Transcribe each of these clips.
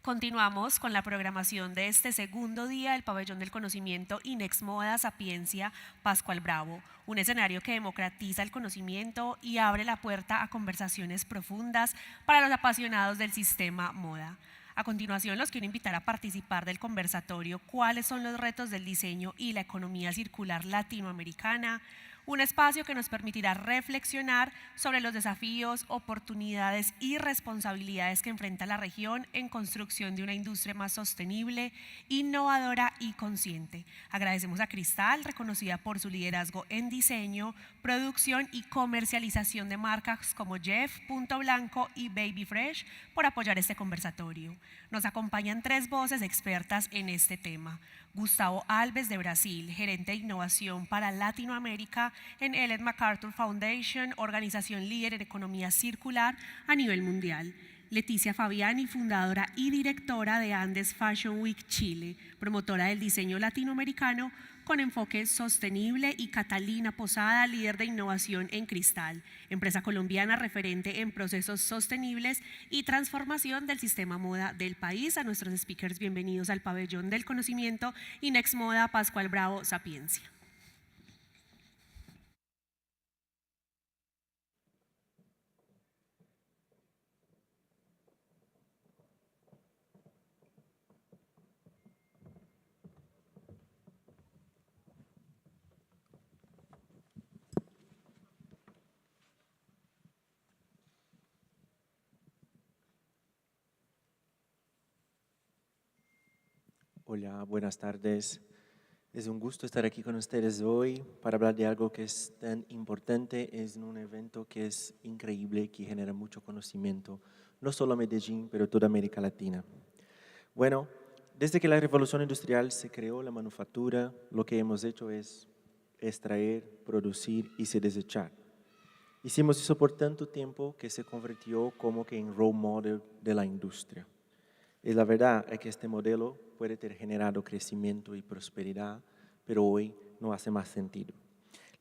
Continuamos con la programación de este segundo día del Pabellón del Conocimiento Inexmoda Sapiencia Pascual Bravo, un escenario que democratiza el conocimiento y abre la puerta a conversaciones profundas para los apasionados del sistema moda. A continuación los quiero invitar a participar del conversatorio ¿Cuáles son los retos del diseño y la economía circular latinoamericana? Un espacio que nos permitirá reflexionar sobre los desafíos, oportunidades y responsabilidades que enfrenta la región en construcción de una industria más sostenible, innovadora y consciente. Agradecemos a Cristal, reconocida por su liderazgo en diseño, producción y comercialización de marcas como Jeff, Punto Blanco y Baby Fresh, por apoyar este conversatorio. Nos acompañan 3 voces expertas en este tema. Gustavo Alves de Brasil, gerente de innovación para Latinoamérica en Ellen MacArthur Foundation, organización líder en economía circular a nivel mundial. Leticia Fabiani, fundadora y directora de Andes Fashion Week Chile, promotora del diseño latinoamericano con enfoque sostenible, y Catalina Posada, líder de innovación en Cristal, empresa colombiana referente en procesos sostenibles y transformación del sistema moda del país. A nuestros speakers, bienvenidos al Pabellón del Conocimiento Inexmoda Pascual Bravo Sapiencia. Hola, buenas tardes. Es un gusto estar aquí con ustedes hoy para hablar de algo que es tan importante. Es un evento que es increíble, que genera mucho conocimiento, no solo Medellín, pero toda América Latina. Bueno, desde que la revolución industrial se creó la manufactura, lo que hemos hecho es extraer, producir y se desechar. Hicimos eso por tanto tiempo que se convirtió como que en role model de la industria. Y la verdad es que este modelo puede tener generado crecimiento y prosperidad, pero hoy no hace más sentido.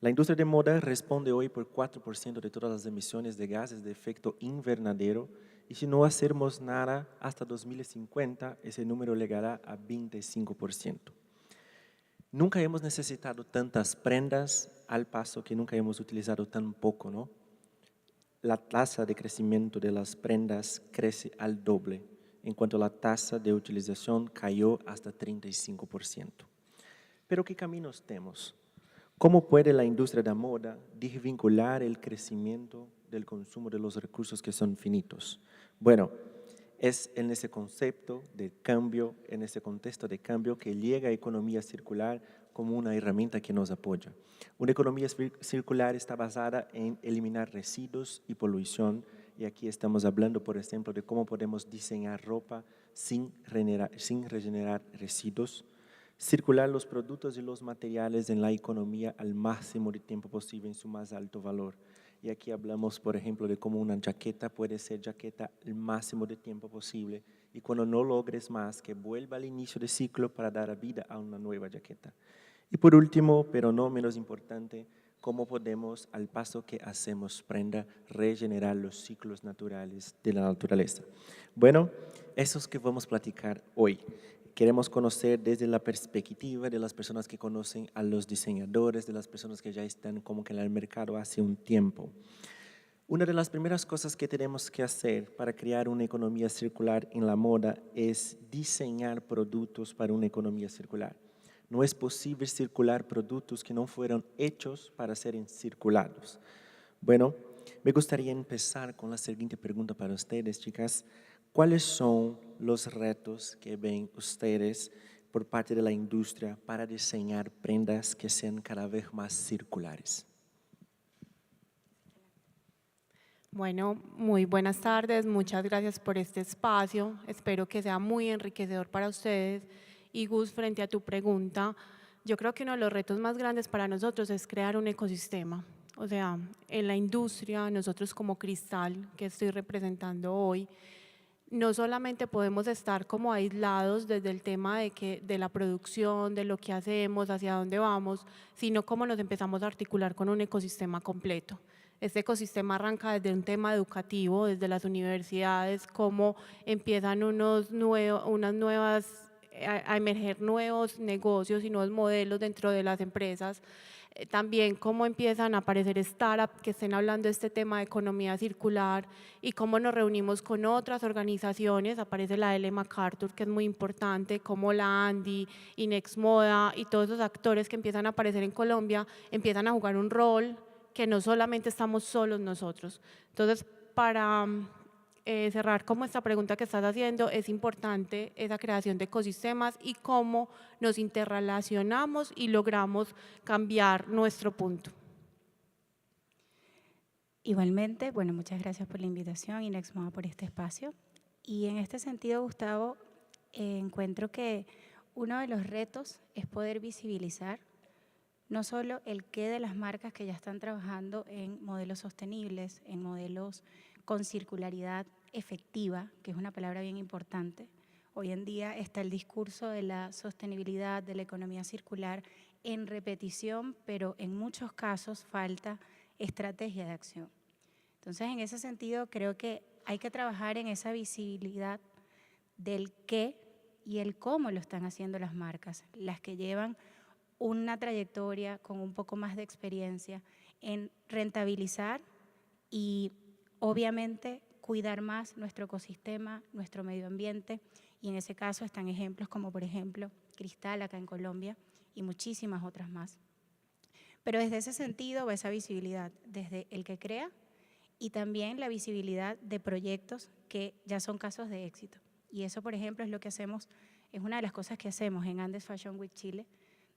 La industria de moda responde hoy por 4% de todas las emisiones de gases de efecto invernadero, y si no hacemos nada hasta 2050, ese número llegará a 25%. Nunca hemos necesitado tantas prendas, al paso que nunca hemos utilizado tan poco, ¿no? La tasa de crecimiento de las prendas crece al doble, en cuanto la tasa de utilización cayó hasta 35%. Pero ¿qué caminos tenemos? ¿Cómo puede la industria de la moda desvincular el crecimiento del consumo de los recursos que son finitos? Bueno, es en ese concepto de cambio, en ese contexto de cambio, que llega a economía circular como una herramienta que nos apoya. Una economía circular está basada en eliminar residuos y polución, y aquí estamos hablando, por ejemplo, de cómo podemos diseñar ropa sin regenerar residuos, circular los productos y los materiales en la economía al máximo de tiempo posible en su más alto valor. Y aquí hablamos, por ejemplo, de cómo una jaqueta puede ser jaqueta el máximo de tiempo posible, y cuando no logres más, que vuelva al inicio del ciclo para dar vida a una nueva jaqueta. Y por último, pero no menos importante, cómo podemos, al paso que hacemos prenda, regenerar los ciclos naturales de la naturaleza. Bueno, eso es que vamos a platicar hoy. Queremos conocer desde la perspectiva de las personas que conocen a los diseñadores, de las personas que ya están como que en el mercado hace un tiempo. Una de las primeras cosas que tenemos que hacer para crear una economía circular en la moda es diseñar productos para una economía circular. No es posible circular productos que no fueron hechos para ser circulados. Bueno, me gustaría empezar con la siguiente pregunta para ustedes, chicas. ¿Cuáles son los retos que ven ustedes por parte de la industria para diseñar prendas que sean cada vez más circulares? Bueno, muy buenas tardes, muchas gracias por este espacio, espero que sea muy enriquecedor para ustedes. Y Gus, frente a tu pregunta, yo creo que uno de los retos más grandes para nosotros es crear un ecosistema. O sea, en la industria, nosotros como Cristal, que estoy representando hoy, no solamente podemos estar como aislados desde el tema de la producción, de lo que hacemos, hacia dónde vamos, sino cómo nos empezamos a articular con un ecosistema completo. Este ecosistema arranca desde un tema educativo, desde las universidades, cómo empiezan a emerger nuevos negocios y nuevos modelos dentro de las empresas. También cómo empiezan a aparecer startups que estén hablando de este tema de economía circular y cómo nos reunimos con otras organizaciones. Aparece la L. MacArthur, que es muy importante, como la Andy, Inexmoda y todos esos actores que empiezan a aparecer en Colombia empiezan a jugar un rol que no solamente estamos solos nosotros. Entonces, para cerrar como esta pregunta que estás haciendo, es importante esa creación de ecosistemas y cómo nos interrelacionamos y logramos cambiar nuestro punto. Igualmente, bueno, muchas gracias por la invitación y Nexmoda por este espacio. Y en este sentido, Gustavo, encuentro que uno de los retos es poder visibilizar no solo el qué de las marcas que ya están trabajando en modelos sostenibles, en modelos con circularidad efectiva, que es una palabra bien importante. Hoy en día está el discurso de la sostenibilidad, de la economía circular en repetición, pero en muchos casos falta estrategia de acción. Entonces, en ese sentido, creo que hay que trabajar en esa visibilidad del qué y el cómo lo están haciendo las marcas, las que llevan una trayectoria con un poco más de experiencia en rentabilizar y obviamente cuidar más nuestro ecosistema, nuestro medio ambiente, y en ese caso están ejemplos como por ejemplo Cristal acá en Colombia y muchísimas otras más. Pero desde ese sentido va esa visibilidad, desde el que crea y también la visibilidad de proyectos que ya son casos de éxito. Y eso, por ejemplo, es lo que hacemos, es una de las cosas que hacemos en Andes Fashion Week Chile,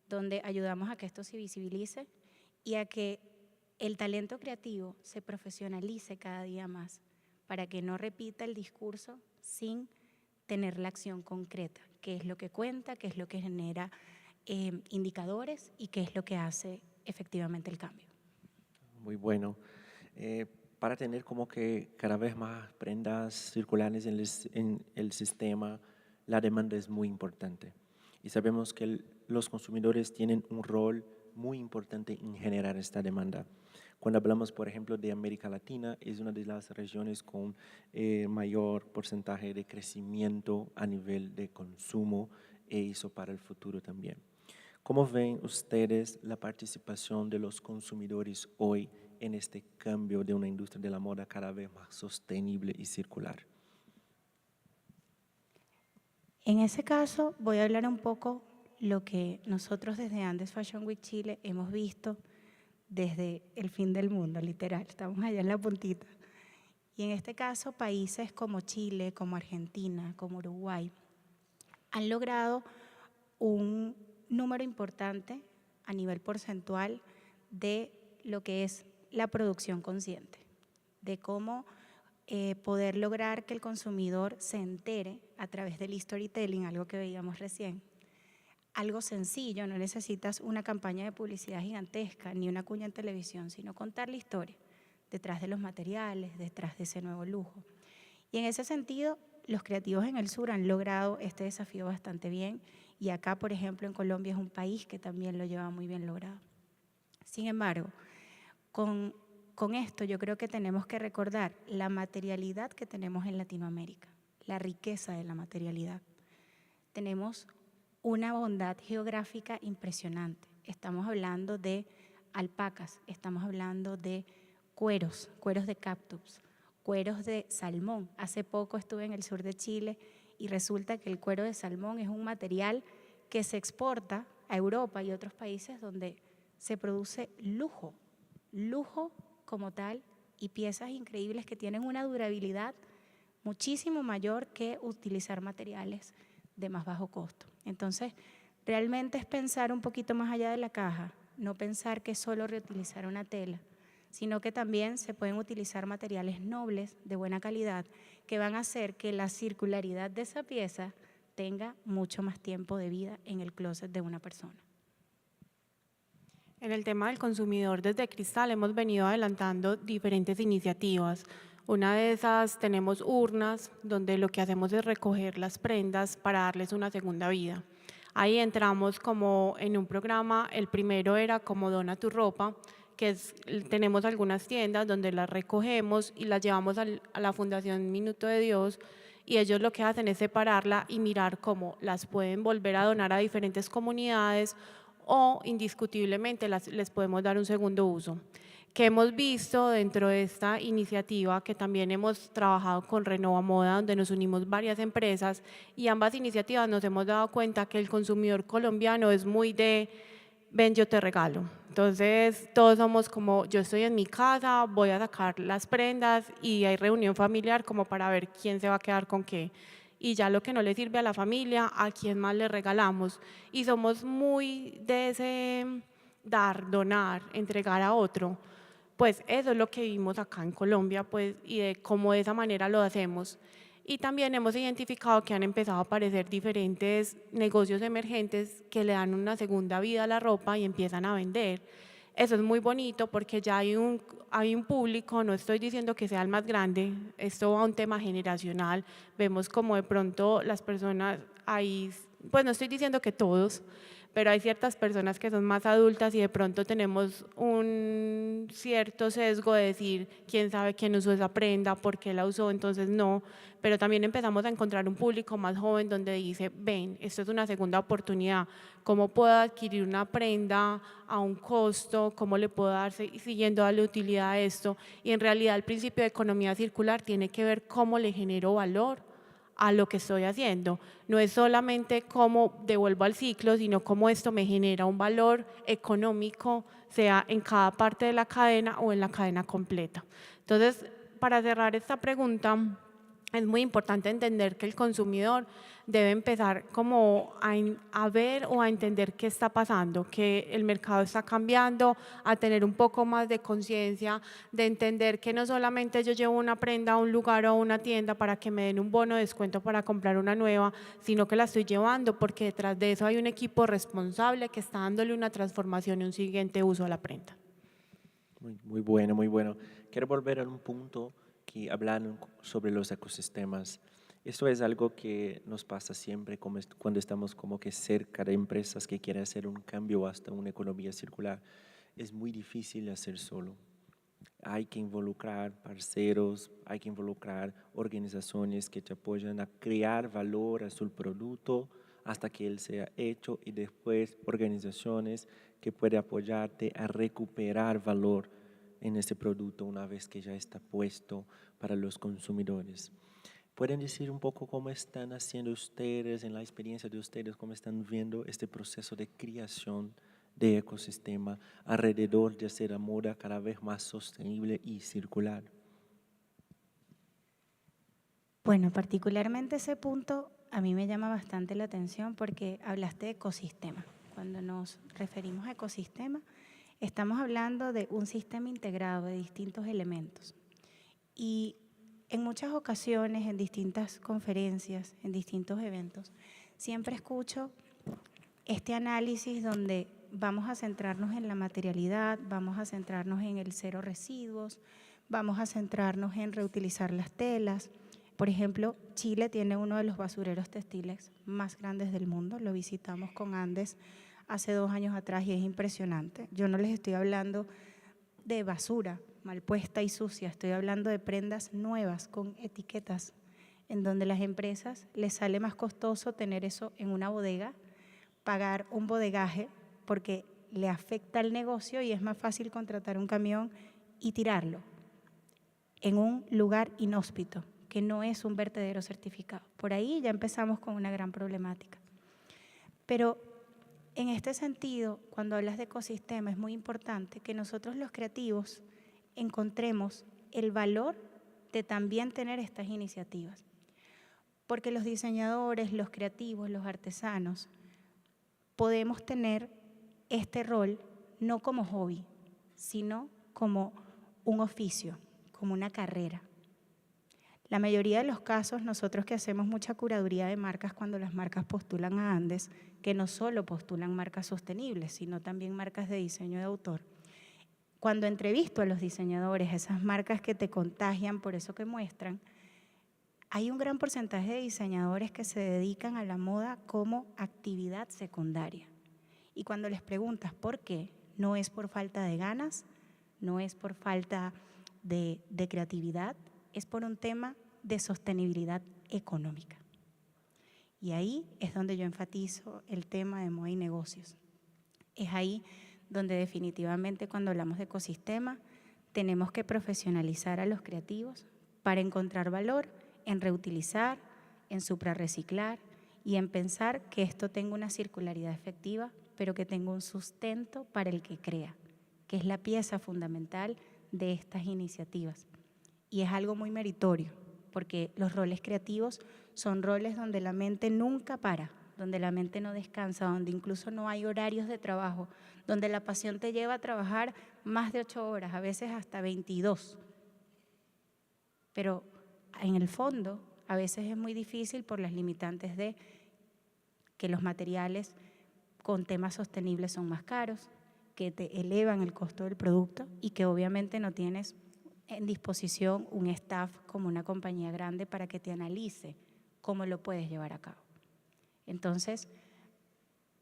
donde ayudamos a que esto se visibilice y a que el talento creativo se profesionalice cada día más para que no repita el discurso sin tener la acción concreta, qué es lo que cuenta, qué es lo que genera indicadores y qué es lo que hace efectivamente el cambio. Muy bueno. Para tener como que cada vez más prendas circulares en el sistema, la demanda es muy importante. Y sabemos que los consumidores tienen un rol muy importante en generar esta demanda. Cuando hablamos, por ejemplo, de América Latina, es una de las regiones con mayor porcentaje de crecimiento a nivel de consumo e eso para el futuro también. ¿Cómo ven ustedes la participación de los consumidores hoy en este cambio de una industria de la moda cada vez más sostenible y circular? En ese caso voy a hablar un poco lo que nosotros desde Andes Fashion Week Chile hemos visto desde el fin del mundo, literal, estamos allá en la puntita. Y en este caso, países como Chile, como Argentina, como Uruguay, han logrado un número importante a nivel porcentual de lo que es la producción consciente, de cómo poder lograr que el consumidor se entere a través del storytelling, algo que veíamos recién. Algo sencillo, no necesitas una campaña de publicidad gigantesca ni una cuña en televisión, sino contar la historia detrás de los materiales, detrás de ese nuevo lujo. Y en ese sentido, los creativos en el sur han logrado este desafío bastante bien y acá, por ejemplo, en Colombia es un país que también lo lleva muy bien logrado. Sin embargo, con esto yo creo que tenemos que recordar la materialidad que tenemos en Latinoamérica, la riqueza de la materialidad. Tenemos una bondad geográfica impresionante. Estamos hablando de alpacas, estamos hablando de cueros de cactus, cueros de salmón. Hace poco estuve en el sur de Chile y resulta que el cuero de salmón es un material que se exporta a Europa y otros países donde se produce lujo como tal y piezas increíbles que tienen una durabilidad muchísimo mayor que utilizar materiales de más bajo costo. Entonces, realmente es pensar un poquito más allá de la caja, no pensar que es solo reutilizar una tela, sino que también se pueden utilizar materiales nobles de buena calidad que van a hacer que la circularidad de esa pieza tenga mucho más tiempo de vida en el closet de una persona. En el tema del consumidor, desde Cristal hemos venido adelantando diferentes iniciativas. Una de esas, tenemos urnas donde lo que hacemos es recoger las prendas para darles una segunda vida. Ahí entramos como en un programa, el primero era como Dona tu ropa, tenemos algunas tiendas donde las recogemos y las llevamos a la Fundación Minuto de Dios, y ellos lo que hacen es separarla y mirar cómo las pueden volver a donar a diferentes comunidades o indiscutiblemente les podemos dar un segundo uso. Que hemos visto dentro de esta iniciativa, que también hemos trabajado con Renova Moda, donde nos unimos varias empresas, y ambas iniciativas nos hemos dado cuenta que el consumidor colombiano es muy de ven, yo te regalo. Entonces, todos somos como, yo estoy en mi casa, voy a sacar las prendas y hay reunión familiar como para ver quién se va a quedar con qué. Y ya lo que no le sirve a la familia, ¿a quién más le regalamos? Y somos muy de ese dar, donar, entregar a otro. Pues eso es lo que vimos acá en Colombia, pues, y de cómo de esa manera lo hacemos. Y también hemos identificado que han empezado a aparecer diferentes negocios emergentes que le dan una segunda vida a la ropa y empiezan a vender. Eso es muy bonito porque ya hay un público, no estoy diciendo que sea el más grande, esto va a un tema generacional. Vemos como de pronto las personas ahí, pues no estoy diciendo que todos, pero hay ciertas personas que son más adultas y de pronto tenemos un cierto sesgo de decir quién sabe quién usó esa prenda, por qué la usó, entonces no, pero también empezamos a encontrar un público más joven donde dice, ven, esto es una segunda oportunidad, ¿cómo puedo adquirir una prenda a un costo? ¿Cómo le puedo dar siguiendo darle utilidad a esto? Y en realidad el principio de economía circular tiene que ver cómo le genero valor a lo que estoy haciendo. No es solamente cómo devuelvo al ciclo, sino cómo esto me genera un valor económico, sea en cada parte de la cadena o en la cadena completa. Entonces, para cerrar esta pregunta, es muy importante entender que el consumidor debe empezar como a ver o a entender qué está pasando, que el mercado está cambiando, a tener un poco más de conciencia, de entender que no solamente yo llevo una prenda a un lugar o a una tienda para que me den un bono de descuento para comprar una nueva, sino que la estoy llevando porque detrás de eso hay un equipo responsable que está dándole una transformación y un siguiente uso a la prenda. Muy bueno, muy bueno. Quiero volver a un punto que hablan sobre los ecosistemas. Esto es algo que nos pasa siempre cuando estamos como que cerca de empresas que quieren hacer un cambio hasta una economía circular. Es muy difícil hacer solo. Hay que involucrar parceros, hay que involucrar organizaciones que te apoyan a crear valor a su producto hasta que él sea hecho, y después organizaciones que pueden apoyarte a recuperar valor en ese producto una vez que ya está puesto para los consumidores. ¿Pueden decir un poco cómo están haciendo ustedes, en la experiencia de ustedes, cómo están viendo este proceso de creación de ecosistema alrededor de hacer la moda cada vez más sostenible y circular? Bueno, particularmente ese punto a mí me llama bastante la atención porque hablaste de ecosistema. Cuando nos referimos a ecosistema, estamos hablando de un sistema integrado de distintos elementos. Y en muchas ocasiones, en distintas conferencias, en distintos eventos, siempre escucho este análisis donde vamos a centrarnos en la materialidad, vamos a centrarnos en el cero residuos, vamos a centrarnos en reutilizar las telas. Por ejemplo, Chile tiene uno de los basureros textiles más grandes del mundo, lo visitamos con Andes hace 2 años atrás y es impresionante. Yo no les estoy hablando de basura mal puesta y sucia, estoy hablando de prendas nuevas con etiquetas, en donde las empresas les sale más costoso tener eso en una bodega, pagar un bodegaje porque le afecta al negocio y es más fácil contratar un camión y tirarlo en un lugar inhóspito, que no es un vertedero certificado. Por ahí ya empezamos con una gran problemática. Pero en este sentido, cuando hablas de ecosistema, es muy importante que nosotros los creativos encontremos el valor de también tener estas iniciativas. Porque los diseñadores, los creativos, los artesanos, podemos tener este rol no como hobby, sino como un oficio, como una carrera. La mayoría de los casos, nosotros que hacemos mucha curaduría de marcas cuando las marcas postulan a Andes, que no solo postulan marcas sostenibles, sino también marcas de diseño de autor. Cuando entrevisto a los diseñadores, esas marcas que te contagian por eso que muestran, hay un gran porcentaje de diseñadores que se dedican a la moda como actividad secundaria. Y cuando les preguntas por qué, no es por falta de ganas, no es por falta de creatividad, es por un tema de sostenibilidad económica. Y ahí es donde yo enfatizo el tema de moda y negocios. Es ahí donde definitivamente cuando hablamos de ecosistema tenemos que profesionalizar a los creativos para encontrar valor en reutilizar, en suprarreciclar y en pensar que esto tenga una circularidad efectiva, pero que tenga un sustento para el que crea, que es la pieza fundamental de estas iniciativas. Y es algo muy meritorio, porque los roles creativos son roles donde la mente nunca para, donde la mente no descansa, donde incluso no hay horarios de trabajo, donde la pasión te lleva a trabajar más de 8 horas, a veces hasta 22. Pero en el fondo, a veces es muy difícil por las limitantes de que los materiales con temas sostenibles son más caros, que te elevan el costo del producto y que obviamente no tienes en disposición un staff como una compañía grande para que te analice cómo lo puedes llevar a cabo. Entonces,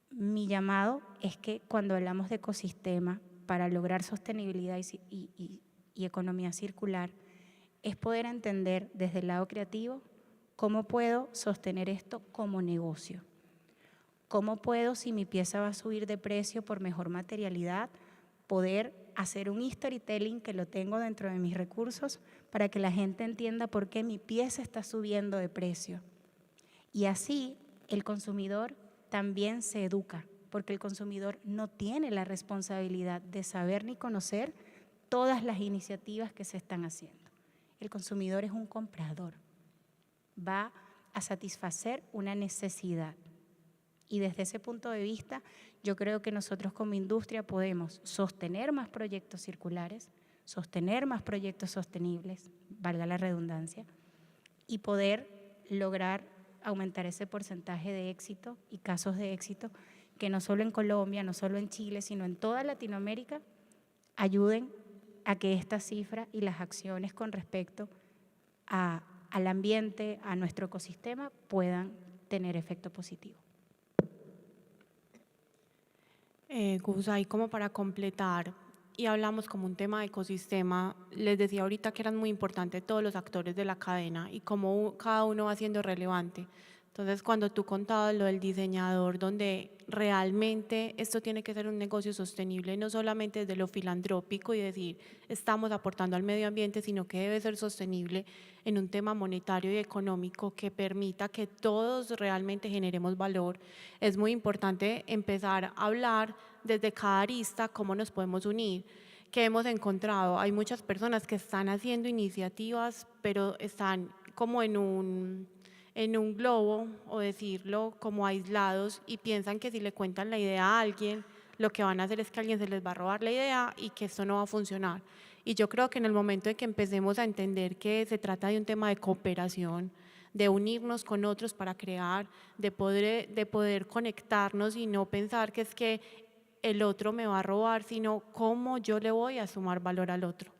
mi llamado es que cuando hablamos de ecosistema, para lograr sostenibilidad y economía circular, es poder entender desde el lado creativo cómo puedo sostener esto como negocio. ¿Cómo puedo, si mi pieza va a subir de precio por mejor materialidad, poder hacer un storytelling que lo tengo dentro de mis recursos para que la gente entienda por qué mi pieza está subiendo de precio? Y así el consumidor también se educa, porque el consumidor no tiene la responsabilidad de saber ni conocer todas las iniciativas que se están haciendo. El consumidor es un comprador, va a satisfacer una necesidad. Y desde ese punto de vista, yo creo que nosotros como industria podemos sostener más proyectos circulares, sostener más proyectos sostenibles, valga la redundancia, y poder lograr aumentar ese porcentaje de éxito y casos de éxito que no solo en Colombia, no solo en Chile, sino en toda Latinoamérica ayuden a que esta cifra y las acciones con respecto al ambiente, a nuestro ecosistema, puedan tener efecto positivo. Gus, ahí como para completar, y hablamos como un tema de ecosistema, les decía ahorita que eran muy importantes todos los actores de la cadena y cómo cada uno va siendo relevante. Entonces, cuando tú contabas lo del diseñador, donde realmente esto tiene que ser un negocio sostenible, no solamente desde lo filantrópico y decir estamos aportando al medio ambiente, sino que debe ser sostenible en un tema monetario y económico que permita que todos realmente generemos valor. Es muy importante empezar a hablar desde cada arista cómo nos podemos unir. ¿Qué hemos encontrado? Hay muchas personas que están haciendo iniciativas, pero están como en un globo, o decirlo, como aislados, y piensan que si le cuentan la idea a alguien, lo que van a hacer es que alguien se les va a robar la idea y que esto no va a funcionar. Y yo creo que en el momento en que empecemos a entender que se trata de un tema de cooperación, de unirnos con otros para crear, de poder conectarnos y no pensar que es que el otro me va a robar, sino cómo yo le voy a sumar valor al otro.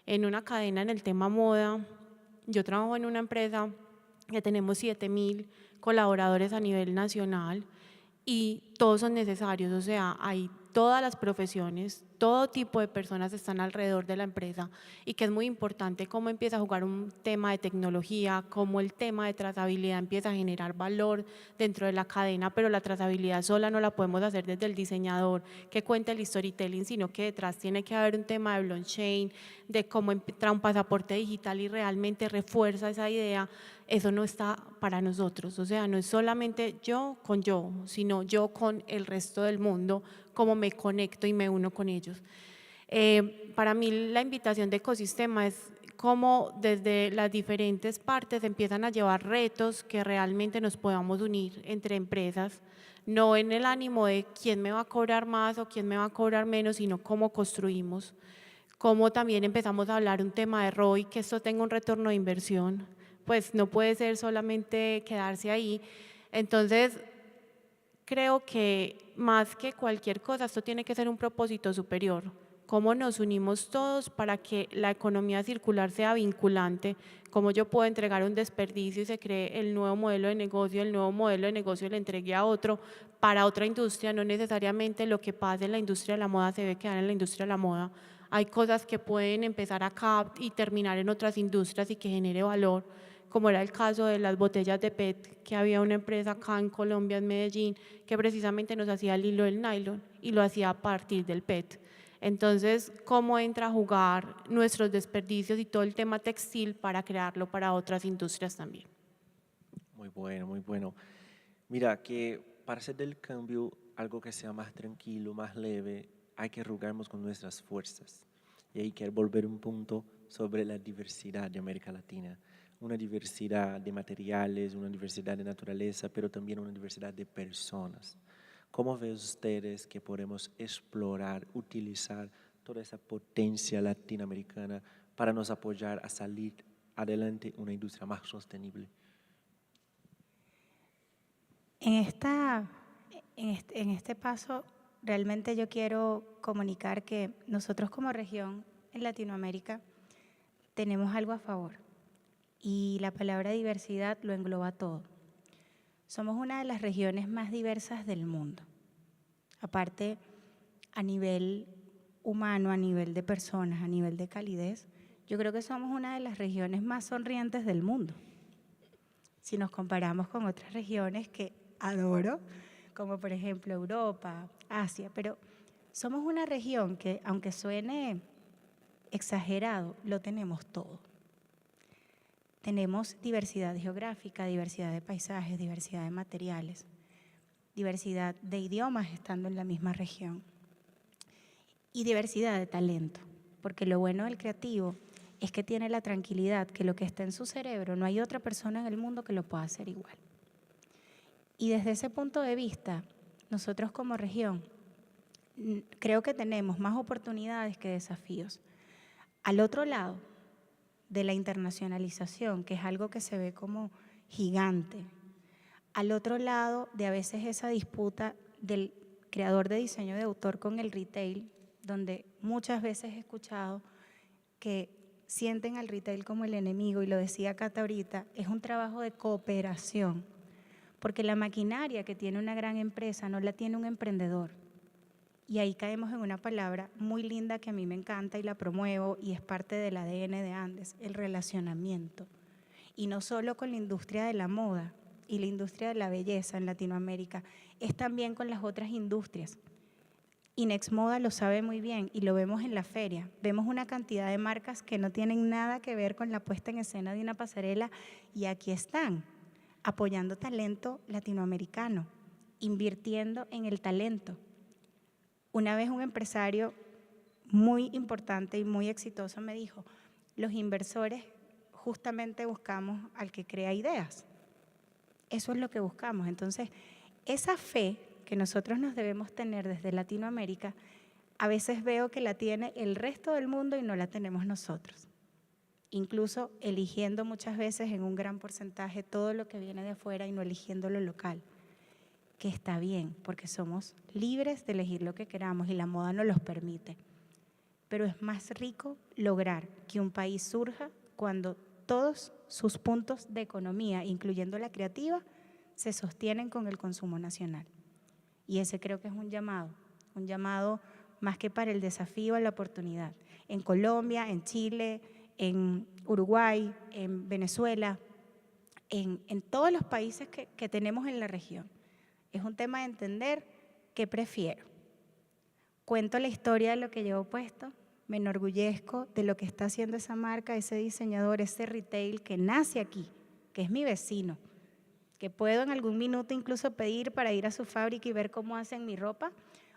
En una cadena, en el tema moda, yo trabajo en una empresa que tenemos 7.000 colaboradores a nivel nacional y todos son necesarios, o sea, hay todas las profesiones, todo tipo de personas están alrededor de la empresa y que es muy importante cómo empieza a jugar un tema de tecnología, cómo el tema de trazabilidad empieza a generar valor dentro de la cadena, pero la trazabilidad sola no la podemos hacer desde el diseñador que cuenta el storytelling, sino que detrás tiene que haber un tema de blockchain, de cómo entra un pasaporte digital y realmente refuerza esa idea. Eso no está para nosotros, o sea, no es solamente yo, sino yo con el resto del mundo, cómo me conecto y me uno con ellos. Para mí la invitación de ecosistema es cómo desde las diferentes partes empiezan a llevar retos que realmente nos podamos unir entre empresas, no en el ánimo de quién me va a cobrar más o quién me va a cobrar menos, sino cómo construimos, cómo también empezamos a hablar un tema de ROI, que esto tenga un retorno de inversión, pues no puede ser solamente quedarse ahí. Entonces, creo que más que cualquier cosa, esto tiene que ser un propósito superior. Cómo nos unimos todos para que la economía circular sea vinculante, cómo yo puedo entregar un desperdicio y se cree el nuevo modelo de negocio, el nuevo modelo de negocio le entregue a otro para otra industria, no necesariamente lo que pasa en la industria de la moda se debe quedar en la industria de la moda. Hay cosas que pueden empezar acá y terminar en otras industrias y que genere valor, como era el caso de las botellas de PET, que había una empresa acá en Colombia, en Medellín, que precisamente nos hacía el hilo del nylon y lo hacía a partir del PET. Entonces, ¿cómo entra a jugar nuestros desperdicios y todo el tema textil para crearlo para otras industrias también? Muy bueno, muy bueno. Mira, que para hacer del cambio algo que sea más tranquilo, más leve, hay que arrugarnos con nuestras fuerzas. Y ahí quiero volver un punto sobre la diversidad de América Latina. Una diversidad de materiales, una diversidad de naturaleza, pero también una diversidad de personas. ¿Cómo ven ustedes que podemos explorar, utilizar toda esa potencia latinoamericana para nos apoyar a salir adelante una industria más sostenible? En este paso, realmente yo quiero comunicar que nosotros como región en Latinoamérica tenemos algo a favor y la palabra diversidad lo engloba todo. Somos una de las regiones más diversas del mundo. Aparte, a nivel humano, a nivel de personas, a nivel de calidez, yo creo que somos una de las regiones más sonrientes del mundo. Si nos comparamos con otras regiones que adoro, como por ejemplo Europa, Asia, pero somos una región que, aunque suene exagerado, lo tenemos todo. Tenemos diversidad geográfica, diversidad de paisajes, diversidad de materiales, diversidad de idiomas estando en la misma región y diversidad de talento, porque lo bueno del creativo es que tiene la tranquilidad que lo que está en su cerebro no hay otra persona en el mundo que lo pueda hacer igual. Y desde ese punto de vista, nosotros como región creo que tenemos más oportunidades que desafíos. Al otro lado de la internacionalización, que es algo que se ve como gigante, al otro lado de a veces esa disputa del creador de diseño de autor con el retail, donde muchas veces he escuchado que sienten al retail como el enemigo, y lo decía Cata ahorita, es un trabajo de cooperación, porque la maquinaria que tiene una gran empresa no la tiene un emprendedor. Y ahí caemos en una palabra muy linda que a mí me encanta y la promuevo y es parte del ADN de Andes, el relacionamiento. Y no solo con la industria de la moda y la industria de la belleza en Latinoamérica, es también con las otras industrias. Inexmoda lo sabe muy bien y lo vemos en la feria. Vemos una cantidad de marcas que no tienen nada que ver con la puesta en escena de una pasarela y aquí están, apoyando talento latinoamericano, invirtiendo en el talento. Una vez un empresario muy importante y muy exitoso me dijo, los inversores justamente buscamos al que crea ideas. Eso es lo que buscamos. Entonces, esa fe que nosotros nos debemos tener desde Latinoamérica, a veces veo que la tiene el resto del mundo y no la tenemos nosotros. Incluso eligiendo muchas veces en un gran porcentaje todo lo que viene de afuera y no eligiendo lo local, que está bien, porque somos libres de elegir lo que queramos y la moda nos los permite. Pero es más rico lograr que un país surja cuando todos sus puntos de economía, incluyendo la creativa, se sostienen con el consumo nacional. Y ese creo que es un llamado más que para el desafío a la oportunidad. En Colombia, en Chile, en Uruguay, en Venezuela, en todos los países que tenemos en la región. Es un tema de entender qué prefiero. Cuento la historia de lo que llevo puesto, me enorgullezco de lo que está haciendo esa marca, ese diseñador, ese retail que nace aquí, que es mi vecino, que puedo en algún minuto incluso pedir para ir a su fábrica y ver cómo hacen mi ropa,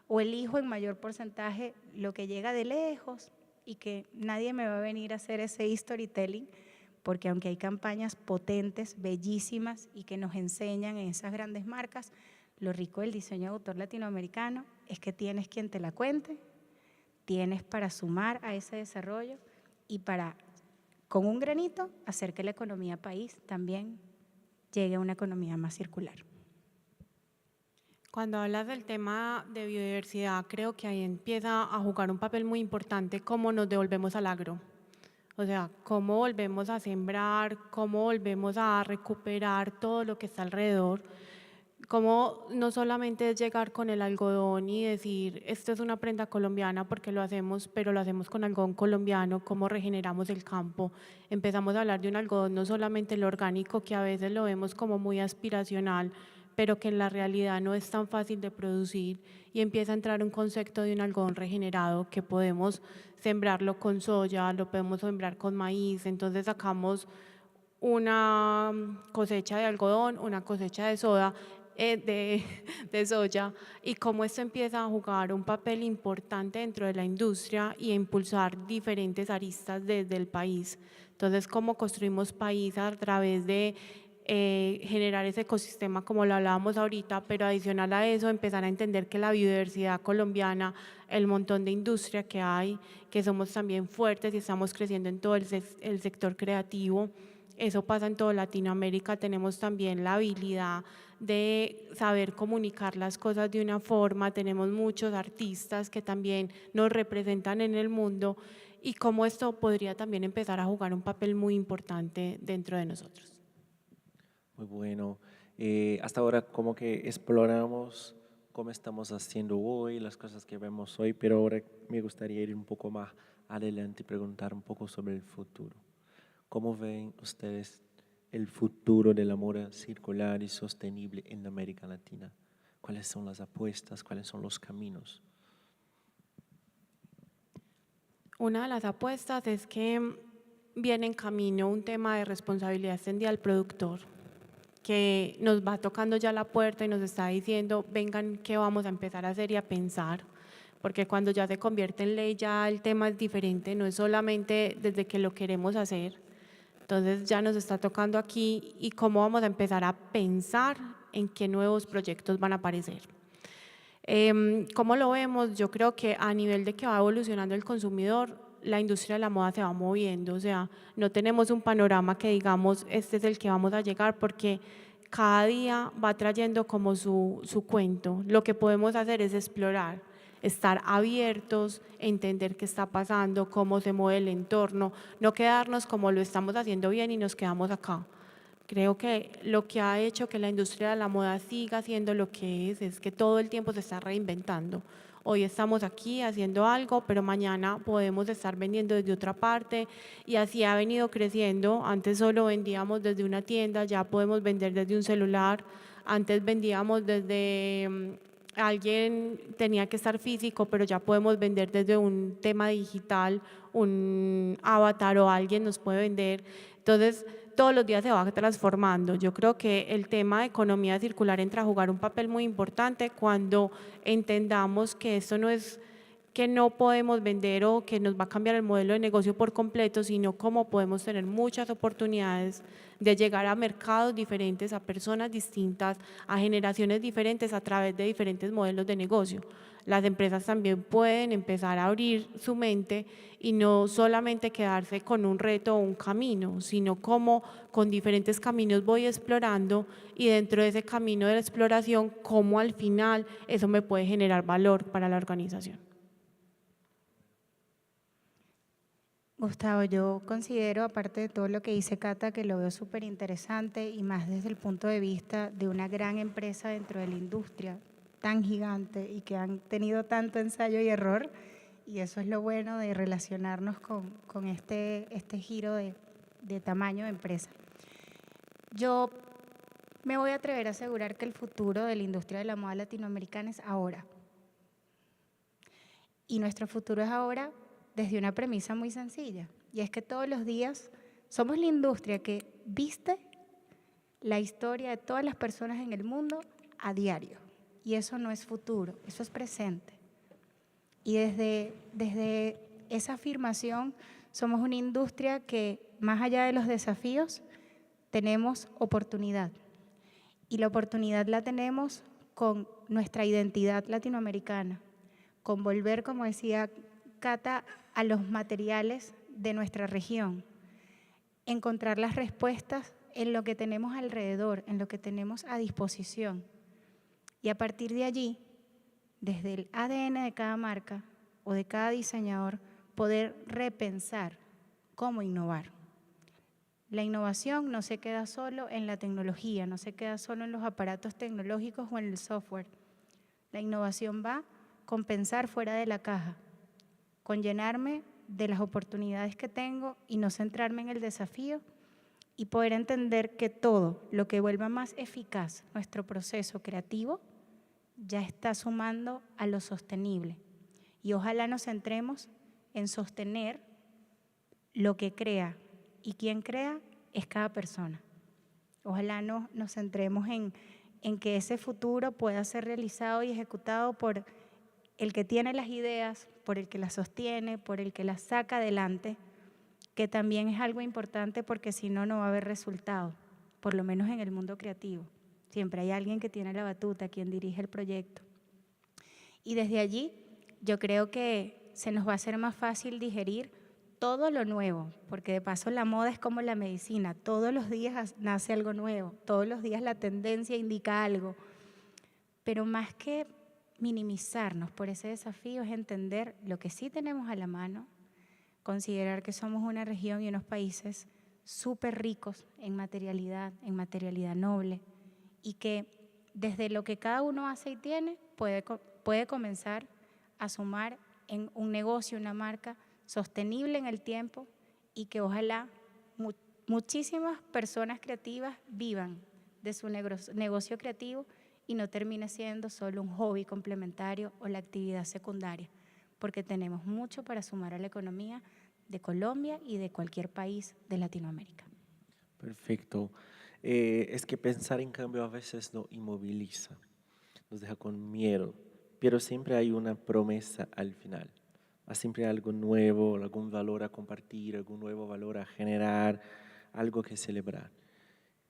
o elijo en mayor porcentaje lo que llega de lejos y que nadie me va a venir a hacer ese storytelling, porque aunque hay campañas potentes, bellísimas y que nos enseñan en esas grandes marcas, lo rico del diseño de autor latinoamericano es que tienes quien te la cuente, tienes para sumar a ese desarrollo y para, con un granito, hacer que la economía país también llegue a una economía más circular. Cuando hablas del tema de biodiversidad, creo que ahí empieza a jugar un papel muy importante cómo nos devolvemos al agro. O sea, cómo volvemos a sembrar, cómo volvemos a recuperar todo lo que está alrededor. Cómo no solamente es llegar con el algodón y decir, esto es una prenda colombiana porque lo hacemos, pero lo hacemos con algodón colombiano, cómo regeneramos el campo. Empezamos a hablar de un algodón no solamente el orgánico, que a veces lo vemos como muy aspiracional, pero que en la realidad no es tan fácil de producir, y empieza a entrar un concepto de un algodón regenerado que podemos sembrarlo con soya, lo podemos sembrar con maíz, entonces sacamos una cosecha de algodón, una cosecha de soda, de soya, y cómo esto empieza a jugar un papel importante dentro de la industria y a impulsar diferentes aristas desde el país. Entonces, cómo construimos país a través de generar ese ecosistema como lo hablábamos ahorita, pero adicional a eso empezar a entender que la biodiversidad colombiana, el montón de industria que hay, que somos también fuertes y estamos creciendo en todo el sector creativo. Eso pasa en toda Latinoamérica, tenemos también la habilidad de saber comunicar las cosas de una forma, tenemos muchos artistas que también nos representan en el mundo, y cómo esto podría también empezar a jugar un papel muy importante dentro de nosotros. Muy bueno. Hasta ahora como que exploramos cómo estamos haciendo hoy, las cosas que vemos hoy, pero ahora me gustaría ir un poco más adelante y preguntar un poco sobre el futuro. ¿Cómo ven ustedes el futuro de la moda circular y sostenible en América Latina? ¿Cuáles son las apuestas? ¿Cuáles son los caminos? Una de las apuestas es que viene en camino un tema de responsabilidad extendida al productor, que nos va tocando ya la puerta y nos está diciendo, vengan, ¿qué vamos a empezar a hacer y a pensar? Porque cuando ya se convierte en ley ya el tema es diferente, no es solamente desde que lo queremos hacer. Entonces ya nos está tocando aquí, y cómo vamos a empezar a pensar en qué nuevos proyectos van a aparecer. ¿Cómo lo vemos? Yo creo que a nivel de que va evolucionando el consumidor, la industria de la moda se va moviendo, o sea, no tenemos un panorama que digamos, este es el que vamos a llegar, porque cada día va trayendo como su cuento. Lo que podemos hacer es explorar, estar abiertos, entender qué está pasando, cómo se mueve el entorno, no quedarnos como lo estamos haciendo bien y nos quedamos acá. Creo que lo que ha hecho que la industria de la moda siga siendo lo que es que todo el tiempo se está reinventando. Hoy estamos aquí haciendo algo, pero mañana podemos estar vendiendo desde otra parte, y así ha venido creciendo. Antes solo vendíamos desde una tienda, ya podemos vender desde un celular. Antes vendíamos desde alguien tenía que estar físico, pero ya podemos vender desde un tema digital, un avatar o alguien nos puede vender. Entonces, todos los días se va transformando. Yo creo que el tema de economía circular entra a jugar un papel muy importante cuando entendamos que esto no es que no podemos vender o que nos va a cambiar el modelo de negocio por completo, sino cómo podemos tener muchas oportunidades de llegar a mercados diferentes, a personas distintas, a generaciones diferentes a través de diferentes modelos de negocio. Las empresas también pueden empezar a abrir su mente y no solamente quedarse con un reto o un camino, sino cómo con diferentes caminos voy explorando, y dentro de ese camino de la exploración, cómo al final eso me puede generar valor para la organización. Gustavo, yo considero, aparte de todo lo que dice Cata, que lo veo súper interesante, y más desde el punto de vista de una gran empresa dentro de la industria tan gigante y que han tenido tanto ensayo y error, y eso es lo bueno de relacionarnos con este giro de tamaño de empresa. Yo me voy a atrever a asegurar que el futuro de la industria de la moda latinoamericana es ahora. Y nuestro futuro es ahora desde una premisa muy sencilla, y es que todos los días somos la industria que viste la historia de todas las personas en el mundo a diario, y eso no es futuro, eso es presente. Y desde esa afirmación somos una industria que, más allá de los desafíos, tenemos oportunidad, y la oportunidad la tenemos con nuestra identidad latinoamericana, con volver, como decía Cata, a los materiales de nuestra región, encontrar las respuestas en lo que tenemos alrededor, en lo que tenemos a disposición, y a partir de allí, desde el ADN de cada marca o de cada diseñador, poder repensar cómo innovar. La innovación no se queda solo en la tecnología, no se queda solo en los aparatos tecnológicos o en el software. La innovación va con pensar fuera de la caja, con llenarme de las oportunidades que tengo y no centrarme en el desafío, y poder entender que todo lo que vuelva más eficaz nuestro proceso creativo ya está sumando a lo sostenible. Y ojalá nos centremos en sostener lo que crea, y quien crea es cada persona. Ojalá nos centremos en que ese futuro pueda ser realizado y ejecutado por el que tiene las ideas, por el que las sostiene, por el que las saca adelante, que también es algo importante porque si no, no va a haber resultado, por lo menos en el mundo creativo. Siempre hay alguien que tiene la batuta, quien dirige el proyecto. Y desde allí yo creo que se nos va a hacer más fácil digerir todo lo nuevo, porque de paso la moda es como la medicina, todos los días nace algo nuevo, todos los días la tendencia indica algo, pero más que minimizarnos por ese desafío es entender lo que sí tenemos a la mano, considerar que somos una región y unos países súper ricos en materialidad noble, y que desde lo que cada uno hace y tiene puede comenzar a sumar en un negocio, una marca sostenible en el tiempo, y que ojalá muchísimas personas creativas vivan de su negocio creativo y no termine siendo solo un hobby complementario o la actividad secundaria, porque tenemos mucho para sumar a la economía de Colombia y de cualquier país de Latinoamérica. Perfecto. Es que pensar en cambio a veces nos inmoviliza, nos deja con miedo, pero siempre hay una promesa al final. Siempre algo nuevo, algún valor a compartir, algún nuevo valor a generar, algo que celebrar.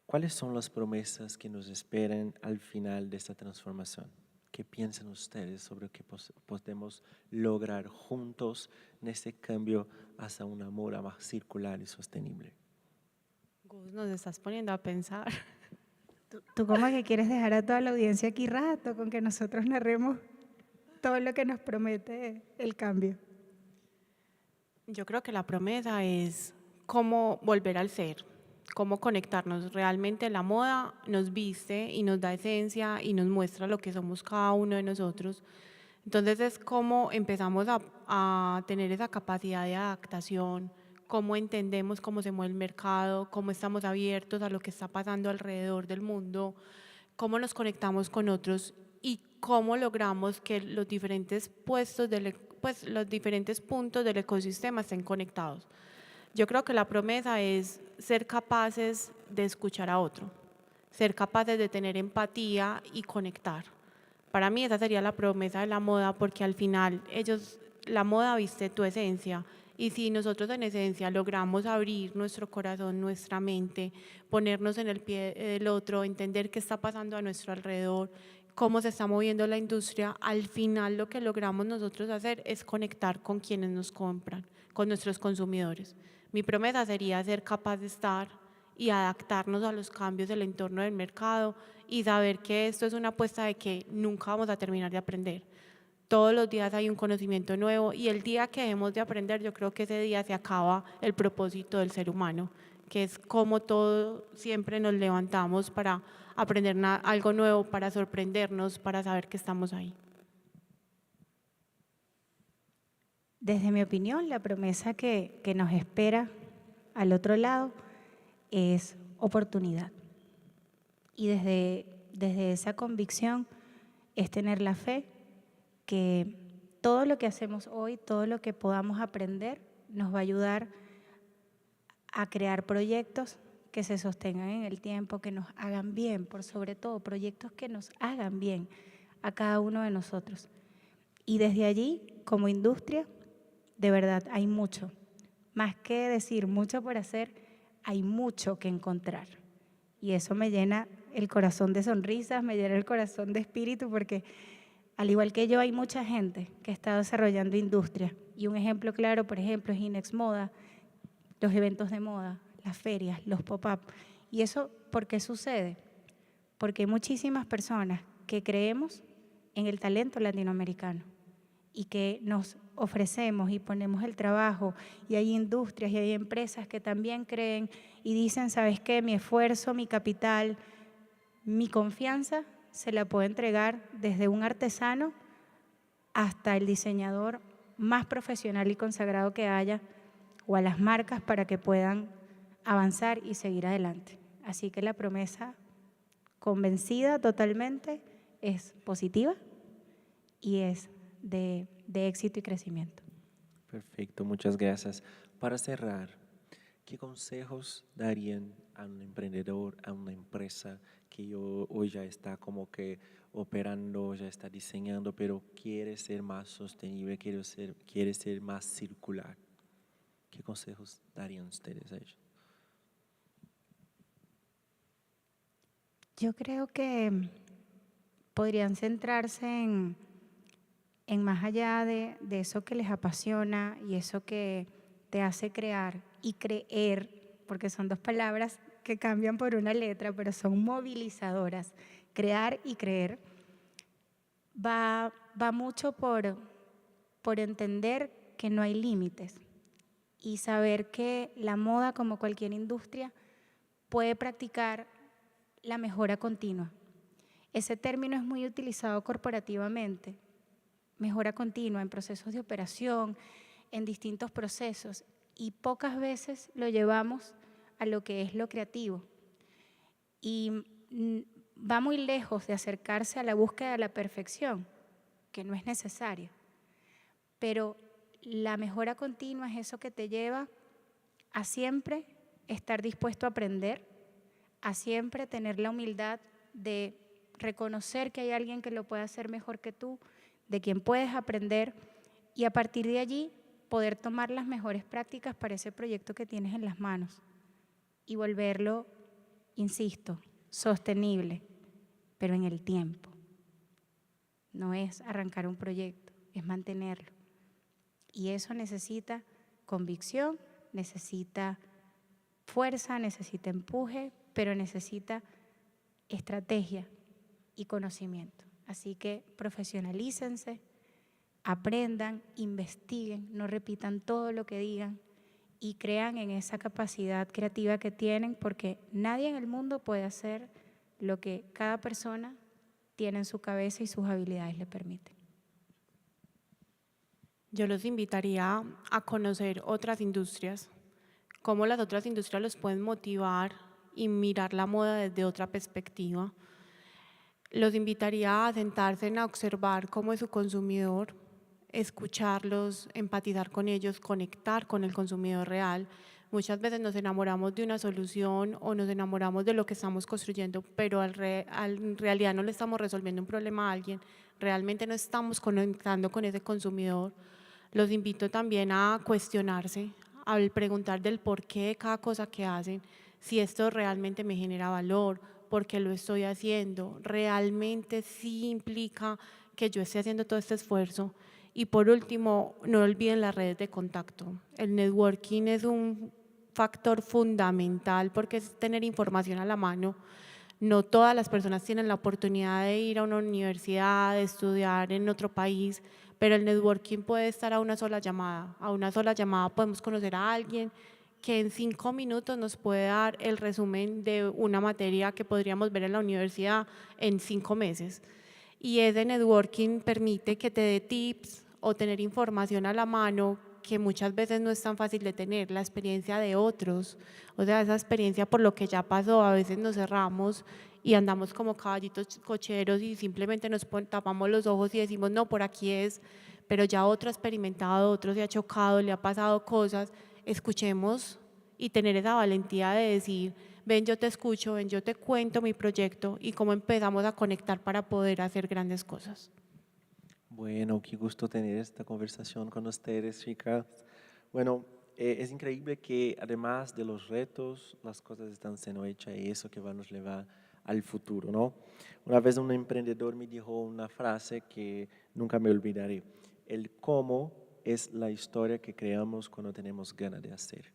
¿Cuáles son las promesas que nos esperan al final de esta transformación? ¿Qué piensan ustedes sobre qué podemos lograr juntos en este cambio hacia una moda más circular y sostenible? Gus, nos estás poniendo a pensar. ¿Tú cómo que quieres dejar a toda la audiencia aquí rato con que nosotros narremos todo lo que nos promete el cambio? Yo creo que la promesa es cómo volver al ser, cómo conectarnos. Realmente la moda nos viste y nos da esencia y nos muestra lo que somos cada uno de nosotros. Entonces es cómo empezamos a tener esa capacidad de adaptación, cómo entendemos cómo se mueve el mercado, cómo estamos abiertos a lo que está pasando alrededor del mundo, cómo nos conectamos con otros y cómo logramos que los diferentes los diferentes puntos del ecosistema estén conectados. Yo creo que la promesa es ser capaces de escuchar a otro, ser capaces de tener empatía y conectar. Para mí esa sería la promesa de la moda, porque al final la moda viste tu esencia, y si nosotros en esencia logramos abrir nuestro corazón, nuestra mente, ponernos en el pie del otro, entender qué está pasando a nuestro alrededor, cómo se está moviendo la industria, al final lo que logramos nosotros hacer es conectar con quienes nos compran, con nuestros consumidores. Mi promesa sería ser capaz de estar y adaptarnos a los cambios del entorno del mercado y saber que esto es una apuesta de que nunca vamos a terminar de aprender. Todos los días hay un conocimiento nuevo, y el día que dejemos de aprender, yo creo que ese día se acaba el propósito del ser humano, que es como todo siempre nos levantamos para aprender algo nuevo, para sorprendernos, para saber que estamos ahí. Desde mi opinión, la promesa que nos espera al otro lado es oportunidad. Y desde esa convicción es tener la fe que todo lo que hacemos hoy, todo lo que podamos aprender, nos va a ayudar a crear proyectos que se sostengan en el tiempo, que nos hagan bien, por sobre todo proyectos que nos hagan bien a cada uno de nosotros. Y desde allí, como industria, de verdad hay mucho, más que decir mucho por hacer, hay mucho que encontrar. Y eso me llena el corazón de sonrisas, me llena el corazón de espíritu, porque al igual que yo hay mucha gente que está desarrollando industria. Y un ejemplo claro, por ejemplo, es Inex Moda, los eventos de moda, las ferias, los pop-up. ¿Y eso por qué sucede? Porque hay muchísimas personas que creemos en el talento latinoamericano y que nos ofrecemos y ponemos el trabajo, y hay industrias y hay empresas que también creen y dicen, ¿sabes qué? Mi esfuerzo, mi capital, mi confianza se la puedo entregar desde un artesano hasta el diseñador más profesional y consagrado que haya, o a las marcas para que puedan avanzar y seguir adelante. Así que la promesa, convencida totalmente, es positiva y es de éxito y crecimiento. Perfecto, muchas gracias. Para cerrar, ¿qué consejos darían a un emprendedor, a una empresa que hoy ya está como que operando, ya está diseñando, pero quiere ser más sostenible, quiere ser más circular? ¿Qué consejos darían ustedes a ellos? Yo creo que podrían centrarse en más allá de eso que les apasiona y eso que te hace crear y creer, porque son dos palabras que cambian por una letra, pero son movilizadoras. Crear y creer va mucho por entender que no hay límites y saber que la moda, como cualquier industria, puede practicar la mejora continua. Ese término es muy utilizado corporativamente, mejora continua en procesos de operación, en distintos procesos, y pocas veces lo llevamos a lo que es lo creativo. Y va muy lejos de acercarse a la búsqueda de la perfección, que no es necesaria. Pero la mejora continua es eso que te lleva a siempre estar dispuesto a aprender, a siempre tener la humildad de reconocer que hay alguien que lo puede hacer mejor que tú, de quien puedes aprender, y a partir de allí poder tomar las mejores prácticas para ese proyecto que tienes en las manos y volverlo, insisto, sostenible, pero en el tiempo. No es arrancar un proyecto, es mantenerlo. Y eso necesita convicción, necesita fuerza, necesita empuje, pero necesita estrategia y conocimiento. Así que profesionalícense, aprendan, investiguen, no repitan todo lo que digan y crean en esa capacidad creativa que tienen, porque nadie en el mundo puede hacer lo que cada persona tiene en su cabeza y sus habilidades le permiten. Yo los invitaría a conocer otras industrias, cómo las otras industrias los pueden motivar y mirar la moda desde otra perspectiva. Los invitaría a sentarse a observar cómo es su consumidor, escucharlos, empatizar con ellos, conectar con el consumidor real. Muchas veces nos enamoramos de una solución o nos enamoramos de lo que estamos construyendo, pero en realidad no le estamos resolviendo un problema a alguien, realmente no estamos conectando con ese consumidor. Los invito también a cuestionarse, al preguntar del porqué de cada cosa que hacen, si esto realmente me genera valor, por qué lo estoy haciendo, realmente sí implica que yo esté haciendo todo este esfuerzo. Y por último, no olviden las redes de contacto. El networking es un factor fundamental porque es tener información a la mano. No todas las personas tienen la oportunidad de ir a una universidad, de estudiar en otro país, pero el networking puede estar a una sola llamada. A una sola llamada podemos conocer a alguien que en 5 minutos nos puede dar el resumen de una materia que podríamos ver en la universidad en 5 meses. Y ese networking permite que te dé tips o tener información a la mano que muchas veces no es tan fácil de tener, la experiencia de otros, o sea, esa experiencia por lo que ya pasó, a veces nos cerramos y andamos como caballitos cocheros y simplemente nos tapamos los ojos y decimos, no, por aquí es, pero ya otro ha experimentado, otro se ha chocado, le ha pasado cosas. Escuchemos y tener esa valentía de decir, ven, yo te escucho, ven, yo te cuento mi proyecto y cómo empezamos a conectar para poder hacer grandes cosas. Bueno, qué gusto tener esta conversación con ustedes, chicas. Bueno, es increíble que además de los retos, las cosas están siendo hechas y eso que va a nos llevar al futuro, ¿no? Una vez un emprendedor me dijo una frase que nunca me olvidaré. El cómo es la historia que creamos cuando tenemos ganas de hacer.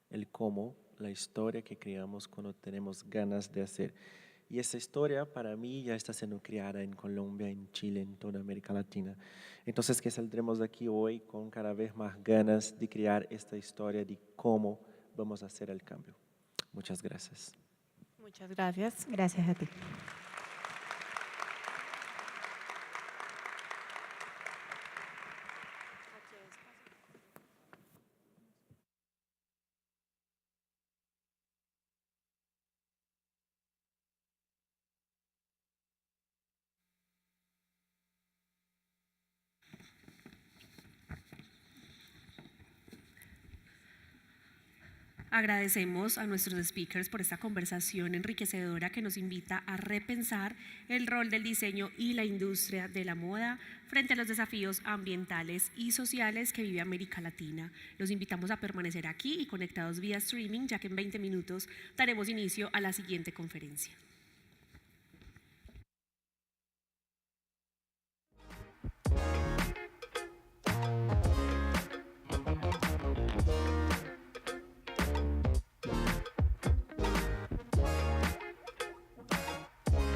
El cómo, la historia que creamos cuando tenemos ganas de hacer. Y esa historia para mí ya está siendo creada en Colombia, en Chile, en toda América Latina. Entonces que saldremos de aquí hoy con cada vez más ganas de crear esta historia de cómo vamos a hacer el cambio. Muchas gracias. Muchas gracias. Gracias a ti. Agradecemos a nuestros speakers por esta conversación enriquecedora que nos invita a repensar el rol del diseño y la industria de la moda frente a los desafíos ambientales y sociales que vive América Latina. Los invitamos a permanecer aquí y conectados vía streaming, ya que en 20 minutos daremos inicio a la siguiente conferencia.